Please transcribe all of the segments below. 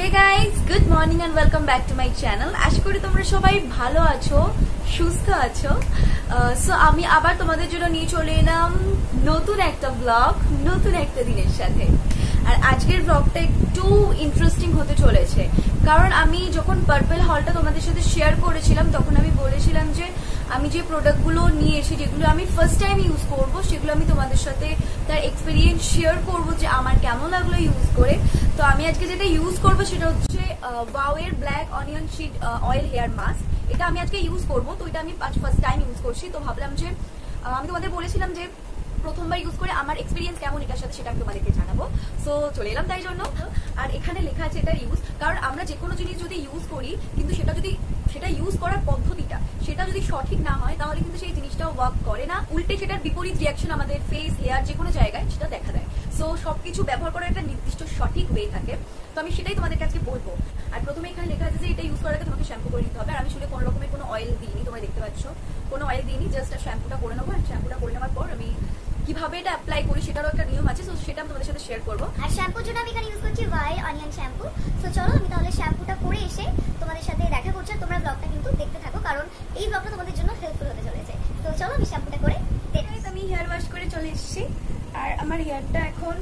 Hey guys, good morning and welcome back to my channel. আশা করি তোমরা সবাই ভালো আছো, সুস্থ আছো। সো আমি আবার তোমাদের জন্য নিয়ে চলে এলাম নতুন একটা ব্লগ, নতুন একটা দিনের সাথে। আর আজকের ব্লগটা একটু ইন্টারেস্টিং হতে চলেছে, কারণ আমি যখন পার্পল হলটা তোমাদের সাথে শেয়ার করেছিলাম তখন আমি বলেছিলাম যে আমি যে প্রোডাক্টগুলো নিয়ে এসে যেগুলো আমি ফার্স্ট টাইম ইউজ করবো সেগুলো আমি তোমাদের সাথে তার এক্সপিরিয়েন্স শেয়ার করবো যে আমার কেমন লাগলো ইউজ করে। তো আমি আজকে যেটা ইউজ করবো সেটা হচ্ছে ওয়াও এর black onion seed oil hair mask. এটা আমি আজকে ইউজ করবো, তো এটা আমি ফার্স্ট টাইম ইউজ করছি। তো ভাবলাম যে আমি তোমাদের বলেছিলাম যে প্রথমবার ইউজ করে আমার এক্সপিরিয়েন্স কেমন এটার সাথে সেটা আমি তোমাদেরকে জানাবো। সো চলে এলাম তাই জন্য। আর এখানে লেখা আছে এটার ইউজ, কারণ আমরা যে কোনো জিনিস যদি ইউজ করি কিন্তু সেটা ইউজ করার পদ্ধতিটা সেটা যদি সঠিক না হয় তাহলে কিন্তু সেই জিনিসটা ওয়ার্ক করে না, উল্টে সেটার বিপরীত রিয়াকশন আমাদের ফেস, হেয়ার যে কোনো জায়গায় সেটা দেখা দেয়। সো সবকিছু ব্যবহার করার একটা নির্দিষ্ট সঠিক ওয়ে থাকে, তো আমি সেটাই তোমাদেরকে আজকে বলবো। আর প্রথমে এখানে লেখা আছে যে এটা ইউজ করার আগে তোমাকে শ্যাম্পু করে নিতে হবে। আর আমি চুলে কোনো রকমের কোনো অয়েল দিইনি, তোমরা দেখতে পাচ্ছ কোনো অয়েল দিইনি, জাস্ট শ্যাম্পুটা করে নেবো। আর শ্যাম্পুটা করে নেওয়ার পর আমি কিভাবে এটা অ্যাপ্লাই করি সেটারও একটা নিয়ম আছে, তো সেটা আমি তোমাদের সাথে শেয়ার করবো। আর শ্যাম্পুর জন্য আমি এখানে ইউজ করছি ওয়াই অনিয়ন শ্যাম্পু। তো চলো আমি তাহলে শ্যাম্পুটা করে এসে তোমাদের সাথে দেখা করছি। তোমরা ব্লগটা কিন্তু দেখতে থাকো, কারণ এই ব্লগটা তোমাদের জন্য হেল্পফুল হতে চলেছে। তো চলো আমি শ্যাম্পুটা করে আমি হেয়ার ওয়াশ করে চলে এসেছি। আর আমার হেয়ারটা এখন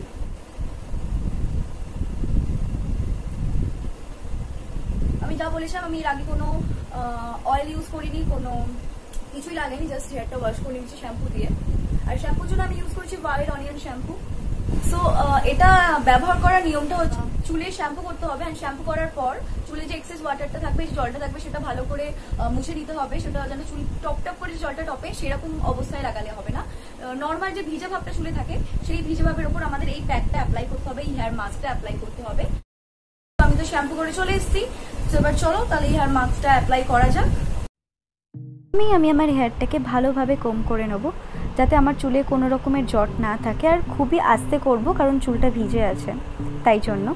আমি যা বলেছিলাম, আমি এর আগে কোনো অয়েল ইউজ করিনি, কোনো কিছুই লাগেনি, জাস্ট হেয়ারটা ওয়াশ করে নিচ্ছি শ্যাম্পু দিয়ে। আর শ্যাম্পুর জন্য আমি ইউজ করছি ওয়াইল্ড অনিয়ন শ্যাম্পু। সো এটা ব্যবহার করার নিয়মটা হচ্ছে চুলে শ্যাম্পু করতে হবে। আর শ্যাম্পু করার পর চুলে যে এক্সেস ওয়াটারটা থাকবে, যে জলটা থাকবে, সেটা ভালো করে মুছে দিতে হবে। সেটা যেন চুল টপ টপ করে যে জলটা টপে সেরকম অবস্থায় লাগালে হবে না। নর্মাল যে ভিজা ভাবটা চুলে থাকে সেই ভিজা ভাবের উপর আমাদের এই প্যাকটা অ্যাপ্লাই করতে হবে, এই হেয়ার মাস্কটা অ্যাপ্লাই করতে হবে। আমি তো শ্যাম্পু করে চলে এসেছি, তো এবার চলো তাহলে এই হেয়ার মাস্কটা অ্যাপ্লাই করা যাক। আমি আমার হেয়ারটাকে ভালোভাবে কম করে নেব, যাতে আমার চুলে কোনো রকমের জট না থাকে। আর খুবই আস্তে করব, কারণ চুলটা ভিজে আছে তাই জন্য।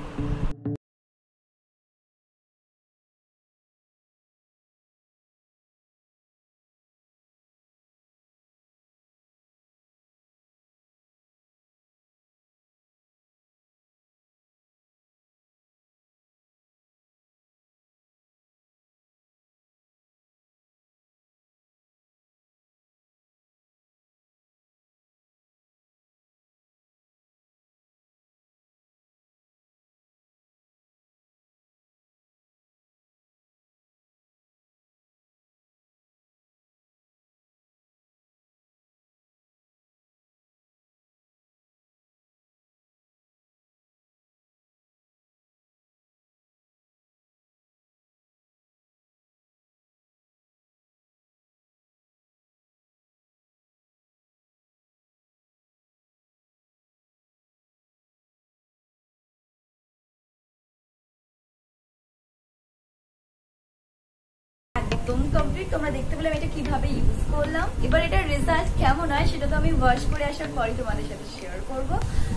একদম কমপ্লিট। তোমরা দেখতে পেলাম এটা কিভাবে ইউজ করলাম। এবার এটার রেজাল্ট কেমন হয় সেটা তো আমি ওয়াশ করে আসার পরই তোমাদের সাথে শেয়ার করব।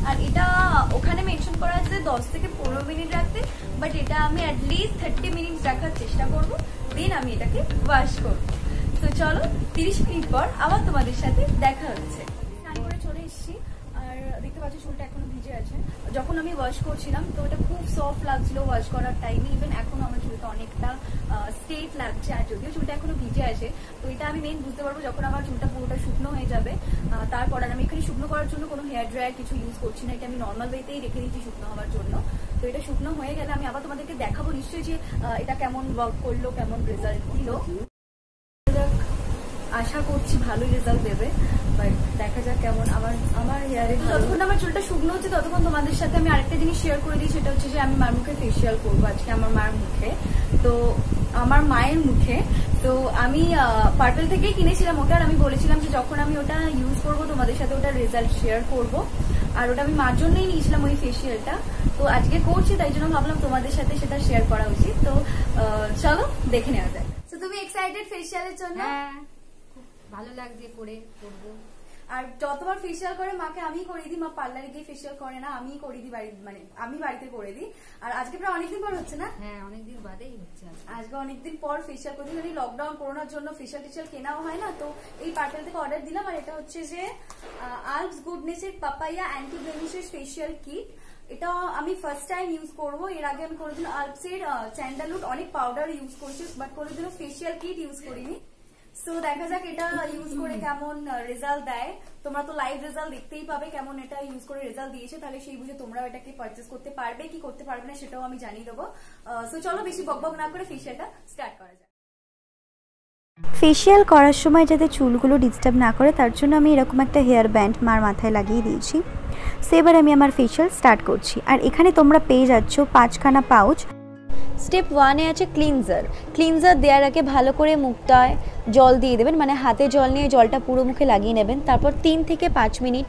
আর এটা ওখানে মেনশন করা আছে 10 থেকে 15 মিনিট রাখতে, বাট এটা আমি অ্যাটলিস্ট 30 মিনিট রাখার চেষ্টা করব, দেন আমি এটাকে ওয়াশ করব। তো চলো 30 মিনিট পর আবার তোমাদের সাথে দেখা হচ্ছে। স্নান করে চলে এসেছি, আর দেখতে পাচ্ছি চুলটা এখনো ভিজে আছে। যখন আমি ওয়াশ করছিলাম তো এটা খুব সফট লাগছিল ওয়াশ করার টাইমে, ইভেন এখনো আমার চুলটা অনেকটা স্ট্রেট লাগছে। আর যদিও চুলটা এখনো ভিজে আছে, তো এটা আমি মেন বুঝতে পারবো যখন আমার চুলটা পুরোটা শুকনো হয়ে যাবে। তারপর আর আমি এখানে শুকনো করার জন্য কোনো হেয়ার ড্রায়ার কিছু ইউজ করছি না, এটা আমি নর্মাল ওয়েতেই রেখে দিচ্ছি শুকনো হওয়ার জন্য। তো এটা শুকনো হয়ে গেলে আমি আবার তোমাদেরকে দেখাবো নিশ্চয়ই যে এটা কেমন ওয়ার্ক করলো, কেমন রেজাল্ট দিল। আশা করছি ভালোই রেজাল্ট দেবে, বাট দেখা যাক কেমন আমার হেয়ারে। যতক্ষণ আমার চুলটা শুকনো হচ্ছে ততক্ষণ তোমাদের সাথে আমি আরেকটা জিনিস শেয়ার করে দিই, সেটা হচ্ছে যে আমি মার মুখে ফেসিয়াল করবো আজকে, আমার মায়ের মুখে। তো আমার মায়ের মুখে তো আমি পার্পল থেকেই কিনেছিলাম ওটা। আর আমি বলেছিলাম যে যখন আমি ওটা ইউজ করবো তোমাদের সাথে ওটার রেজাল্ট শেয়ার করবো। আর ওটা আমি মার জন্যই নিয়েছিলাম ওই ফেসিয়ালটা, তো আজকে করছি তাই জন্য ভাবলাম তোমাদের সাথে সেটা শেয়ার করা উচিত। তো চলো দেখে নেওয়া যায়। তো তুমি এক্সাইটেড ফেসিয়ালের জন্য? ভালো লাগছে করে করবো। আর যতবার ফেসিয়াল করে মাকে আমি করে দিই, মা পার্লারে গিয়ে ফেসিয়াল করে না, আমি করে দিই বাড়ি, মানে আমি বাড়িতে করে দিই। আর আজকে প্রায় অনেকদিন পর হচ্ছে না? হ্যাঁ, অনেকদিন বাদেই হচ্ছে। আজকে অনেকদিন পর ফেসিয়াল করছি, মানে লকডাউন করোনার জন্য ফেসিয়াল টেসিয়াল কেনাও হয় না, তো এই পার্পল থেকে অর্ডার দিলাম। আর এটা হচ্ছে যে আলপস গুডনেস এর papaya anti blemishes facial kit. এটা আমি ফার্স্ট টাইম ইউজ করব। এর আগে আমি কোনোদিন আলপসের স্যান্ডালউড অনেক পাউডার ইউজ করছি, বাট কোনোদিনও ফেসিয়াল কিট ইউজ করিনি। সো দেখা যাক এটা ইউজ করে কেমন রেজাল্ট দেয়। তোমরা তো লাইভ রেজাল্ট দেখতেই পাবে কেমন এটা ইউজ করে রেজাল্ট দিয়েছে, তাহলে সেই বুঝে তোমরাও এটাকে পারচেস করতে পারবে কি করতে পারবে না সেটাও আমি জানিয়ে দেবো। সো চলো বেশি বকবক না করে ফেসিয়ালটা স্টার্ট করা যাক। ফেসিয়াল করার সময় যাতে চুলগুলো ডিস্টার্ব না করে তার জন্য আমি এরকম একটা হেয়ার ব্যান্ড মার মাথায় লাগিয়ে দিয়েছি। সো এবার আমি আমার ফেসিয়াল স্টার্ট করছি। আর এখানে তোমরা পেয়ে যাচ্ছ 5খানা পাউচ। স্টেপ 1-এ আছে ক্লিনজার দেওয়ার আগে ভালো করে মুখটায় জল দিয়ে দেবেন, মানে হাতে জল নিয়ে জলটা পুরো মুখে লাগিয়ে নেবেন। তারপর 3 থেকে 5 মিনিট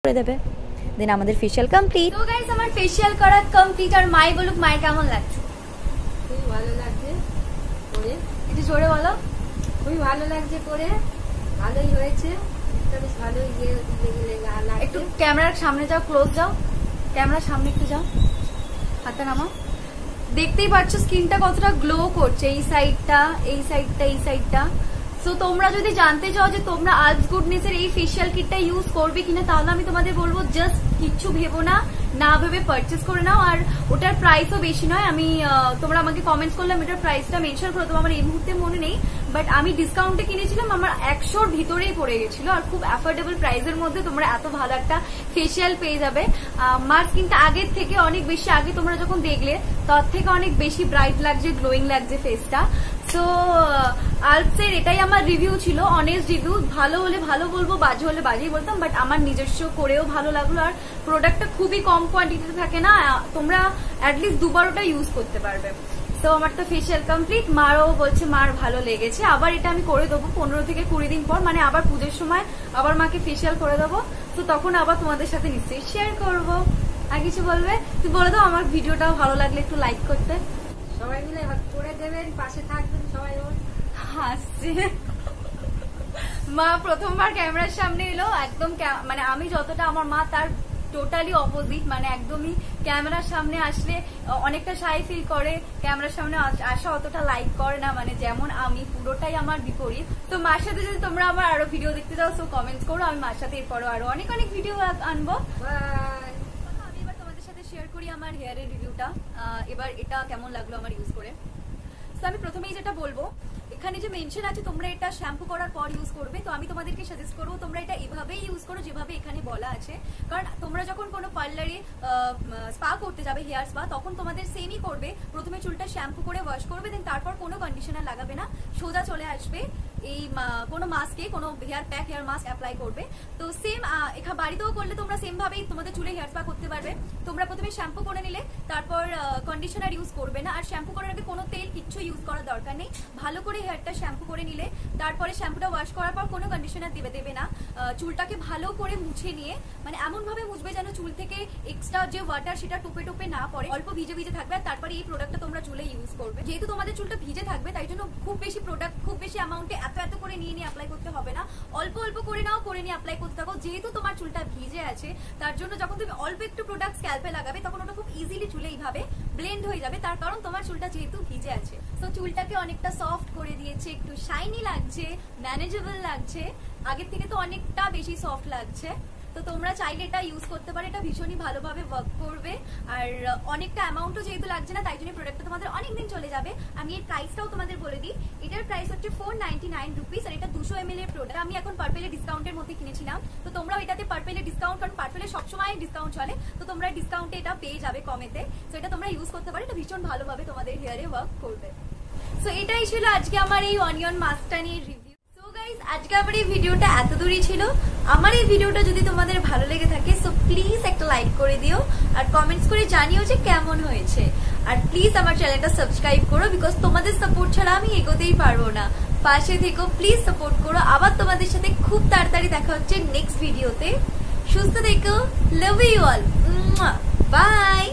করে দেবে, দেন আমাদের ফেসিয়াল কমপ্লিট। তো গাইস আমার ফেসিয়াল করা কমপ্লিট। আর মাই বলুক, মায়ের কেমন লাগছে? খুবই ভালো লাগছে করে। একটু জোরে বলো। খুবই ভালো লাগছে করে, ভালোই হয়েছে। এটা বেশ ভালোই লাগছে। একটু ক্যামেরার সামনে যাও, ক্লোজ যাও, ক্যামেরার সামনে একটু যাও, হাতটা নামাও। দেখতেই পাচ্ছ স্কিনটা কতটা গ্লো করছে, এই সাইডটা এই সাইডটা এই সাইডটা। সো তোমরা যদি জানতে চাও যে তোমরা আলপস গুডনেস এর এই ফেসিয়াল কিটটা ইউজ করবে কিনা, তাহলে আমি তোমাদের বলবো জাস্ট কিচ্ছু ভেবো না, না ভেবে পারচেস করে নাও। আর ওটার প্রাইসও বেশি নয়। আমি তোমরা আমাকে কমেন্টস করলাম এটার প্রাইসটা মেনশন করে দেবো, আমার এই মুহূর্তে মনে নেই, বাট আমি ডিসকাউন্টে কিনেছিলাম, আমার 100-র ভিতরেই পড়ে গেছিল। আর খুব অ্যাফোর্ডেবল প্রাইসের মধ্যে তোমরা এত ভালো একটা ফেসিয়াল পেয়ে যাবে। আমার স্কিনটা আগের থেকে অনেক বেশি, আগে তোমরা যখন দেখলে তার থেকে অনেক বেশি ব্রাইট লাগছে, গ্লোয়িং লাগছে ফেসটা। সো আলপসের এটাই আমার রিভিউ ছিল, অনেস্ট রিভিউ। ভালো হলে ভালো বলবো, বাজে হলে বাজেই বলতাম, বাট আমার নিজস্ব করেও ভালো লাগলো। আর প্রোডাক্টটা খুবই কম কোয়ান্টিটিতে থাকে না, তোমরা অ্যাটলিস্ট 2বার ওটা ইউজ করতে পারবে। তো আমার তো ফেসিয়াল কমপ্লিট। মারও বলছে মার ভালো লেগেছে। আবার এটা আমি করে দেবো 15 থেকে 20 দিন পর, মানে আবার পুজোর সময় আবার মাকে ফেসিয়াল করে দেবো। তো তখন আবার তোমাদের সাথে নিশ্চয়ই শেয়ার করবো। আর কিছু বলবে? তুই বলে দাও আমার ভিডিওটাও ভালো লাগলে একটু লাইক করতে। সবাই মিলে করে দেবেন, পাশে থাকবেন সবাই। হাসছে মা প্রথমবার ক্যামেরার সামনে এলো, একদম মানে আমি যতটা, আমার মা তার টোটালি অপোজিট, মানে একদমই ক্যামেরার সামনে আসলে অনেকটা শাই ফিল করে, ক্যামেরার সামনে আসা অতটা লাইক করে না, মানে যেমন আমি পুরোটাই আমার বিপরীত। তো মার সাথে যদি তোমরা আমার আরো ভিডিও দেখতে চাও সো কমেন্টস করো, আমি মার সাথে এরপরও আরো অনেক অনেক ভিডিও আনবো। আমি এবার তোমাদের সাথে শেয়ার করি আমার হেয়ারের রিভিউটা। এবার এটা কেমন লাগলো আমার ইউজ করে। তো আমি প্রথমেই যেটা বলবো, এখানে যে মেনশন আছে তোমরা এটা শ্যাম্পু করার পর ইউজ করবে, তো আমি তোমাদেরকে সাজেস্ট করবো তোমরা এটা এভাবেই ইউজ করো যেভাবে এখানে বলা আছে। কারণ তোমরা যখন কোনো পার্লারে স্পা করতে যাবে, হেয়ার স্পা, তখন তোমাদের সেমই করবে। প্রথমে চুলটা শ্যাম্পু করে ওয়াশ করবে, দেন তারপর কোনো কন্ডিশনার লাগাবে না, সোজা চলে আসবে এই কোনো মাস্কে, কোনো hair pack, hair mask apply করবে। তো সেম এখানে বাড়িতেও করলে তোমরা সেম ভাবেই তোমাদের চুলে হেয়ার স্পা করতে পারবে। তোমরা প্রথমে শ্যাম্পু করে নিলে, তারপর কন্ডিশনার ইউজ করবে না, আর শ্যাম্পু করার আগে কোনো তেল কিচ্ছু ইউজ করার দরকার নেই। ভালো করে হেয়ারটা শ্যাম্পু করে নিলে, তারপরে শ্যাম্পুটা ওয়াশ করার পর কোনো কন্ডিশনার দেবে না। চুলটাকে ভালো করে মুছে নিয়ে, মানে এমন ভাবে মুছবে যেন চুল থেকে এক্সট্রা যে ওয়াটার সেটা টোপে টোপে না পড়ে, অল্প ভিজে ভিজে থাকবে। আর তারপরে এই প্রোডাক্টটা তোমরা চুলে ইউজ করবে। যেহেতু তোমাদের চুলটা ভিজে থাকবে, তাই জন্য খুব বেশি প্রোডাক্ট, খুব বেশি অ্যামাউন্টে এত করে নিয়ে অ্যাপ্লাই করতে হবে না। অল্প অল্প করে নাও, করে নিয়ে অ্যাপ্লাই করতে থাকো। যেহেতু তোমার চুলটা ভিজে আছে, তার জন্য যখন তুমি অল্প একটু প্রোডাক্ট স্ক্যাল্পে লাগাবে, তখন ওটা খুব ইজিলি চুলে এইভাবে ব্লেন্ড হয়ে যাবে। তার কারণ তোমার চুলটা যেহেতু ভিজে আছে। তো চুলটাকে অনেকটা সফট করে দিয়েছে, একটু শাইনি লাগছে, ম্যানেজেবল লাগছে, আগের থেকে তো অনেকটা বেশি সফট লাগছে। তো তোমরা চাইলে এটা ইউজ করতে পারো, এটা ভীষণই ভালোভাবে ওয়ার্ক করবে। আর অনেকটা অ্যামাউন্টও যেহেতু লাগছে না, তাই জন্য প্রোডাক্টটা তোমাদের অনেকদিন চলে যাবে। আমি এর প্রাইসটাও তোমাদের বলে দিই। এটার প্রাইস হচ্ছে 499 রুপিস, আর এটা 200 ml এর প্রোডাক্ট। আমি এখন পার্পেলে ডিসকাউন্টের মধ্যে কিনেছিলাম। তো তোমরাও এটাতে পার্পেলে ডিসকাউন্ট, কারণ পার্পেলে সবসময় ডিসকাউন্ট চলে, তো তোমরা ডিসকাউন্টে এটা পেয়ে যাবে কমেতে। তো এটা তোমরা ইউজ করতে পারো, এটা ভীষণ ভালোভাবে তোমাদের হেয়ারে ওয়ার্ক করবে। সো এটাই ছিল আজকে আমার এই অনিয়ন মাস্কটা নিয়ে রিভিউ। আজকে আমার এই ভিডিওটা এত দূরই ছিল। আমার এই ভিডিওটা যদি তোমাদের ভালো লেগে থাকে, সো প্লিজ একটা লাইক করে দিও, আর কমেন্টস করে জানিও যে কেমন হয়েছে। আর প্লিজ আমার চ্যানেলটা সাবস্ক্রাইব করো, বিকজ তোমাদের সাপোর্ট ছাড়া আমি এগোতেই পারবো না। পাশে থেকো, প্লিজ সাপোর্ট করো। আবার তোমাদের সাথে খুব তাড়াতাড়ি দেখা হচ্ছে নেক্সট ভিডিওতে। সুস্থ থেকো, লাভ ইউ অল, বাই।